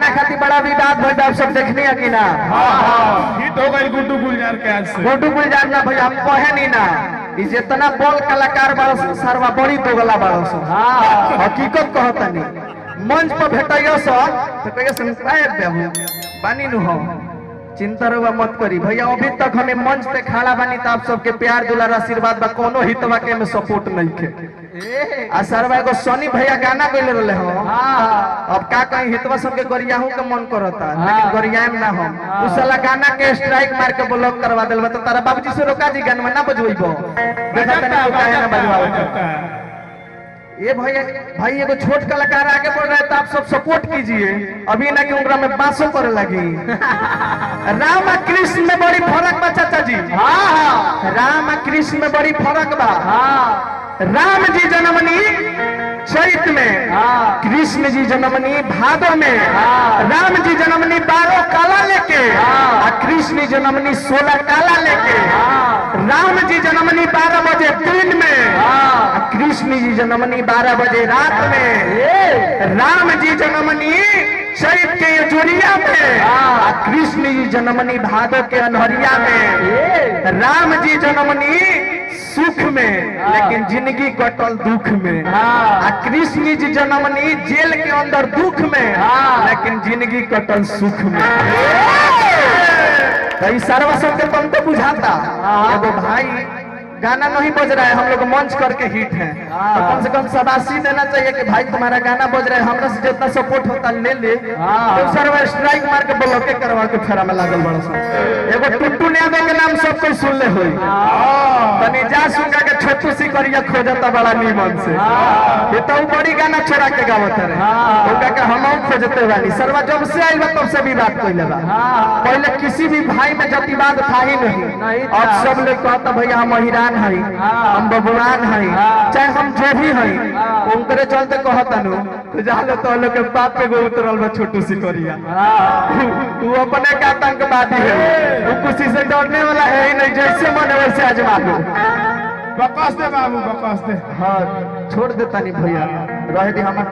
गाना खातिर बड़ा विवाद भइल आप सब देखनी है कि ना? हाँ हिट हो गई गुड्डू गुलजार के आज से। गुड्डू गुलजार ना भैया हम कहे नहीं ना कि जितना बोल कलाकार बारस सरवा बड़ी दोगला बारस। हाँ हकीकत कहता नहीं मंच पर भेटैयो सब तो कहियो संस्कार देहु बानी नु हो चिंता रहुआ मत करी भैया। अभी तक हमें मंच पे खड़ा बानी तो आप सबके प्यार दुलार आशीर्वाद बा कोनो हितवा के में सपोर्ट नहीं के। आ सरवा एगो सनी भैया गाना गइले रहले हो। अब का कहीं हितवा सबके गरियाहू के मन करता लेकिन गरियाम ना हम उ साला गाना के स्ट्राइक मार के ब्लॉक करवा देलबा तो तारा बाबूजी से रोका जी गाना ना बजवइबो देखा तने काहे ना बजवाओ। ये भाई एगो छोट कलाकार आगे बढ़ रहा है तो आप सब सपोर्ट कीजिए। अभी ना कि उंगरा में बांसों करे लगी। राम और कृष्ण में बड़ी फर्क बा चाचा जी। हाँ राम और कृष्ण में बड़ी फर्क बा। राम जी जन्मनी चैत में, कृष्ण जी जन्मनी भादो में। राम जी जन्मनी 12 काला लेके कृष्ण जन्मनी 16 काला लेके। राम जी जन्मनी 12 बजे दिन में, कृष्ण जी जन्मनी 12 बजे रात में। राम जी जन्मनी चैत के जोरिया में, कृष्ण जी जन्मनी भादो के अनहरिया में। राम जी जन्मनी सुख में लेकिन जिंदगी कटल दुख में। कृष्ण जी जन्मनी जेल के अंदर दुख में लेकिन जिंदगी कटल सुख में। तो सर्वस्व के तुमको बुझाता एगो भाई गाना नहीं बज रहा है हम लोग मंच करके हिट है तो कम से कम शाबाशी देना चाहिए कि भाई तुम्हारा गाना बज रहा है हमरा से जितना सपोर्ट होता ले ले। तो सर्व स्ट्राइक मार के ब्लॉक करवा के फेरा में लागल बड़ा सा। एगो टुट्टू यादव के नाम सब कोई सुन ले होई तनी जा सुनगा के छोटू सिकरिया खोजता बड़ा नीमन से ये तो बड़ी गाना छोड़ा के गावत रहे उनका के हम खोजते वाली सरवा जब से आइल तब से भी बात कइले बा। पहले किसी भी भाई में जातिवाद था ही नहीं। अब सब लोग कहता भैया हम अहिरान है हम बबुआन है चाहे हम जो भी है उनके चलते कहता नु तो जालो तो लोग के बाप पे गो उतरल बा छोटू सिकरिया। तू अपने का आतंकवादी है तू किसी से डरने वाला है ही नहीं जैसे मन वैसे आजमा लो। बकवास दे बाबू बकवास दे। हाँ छोड़ देता नहीं भैया रह दे हमारे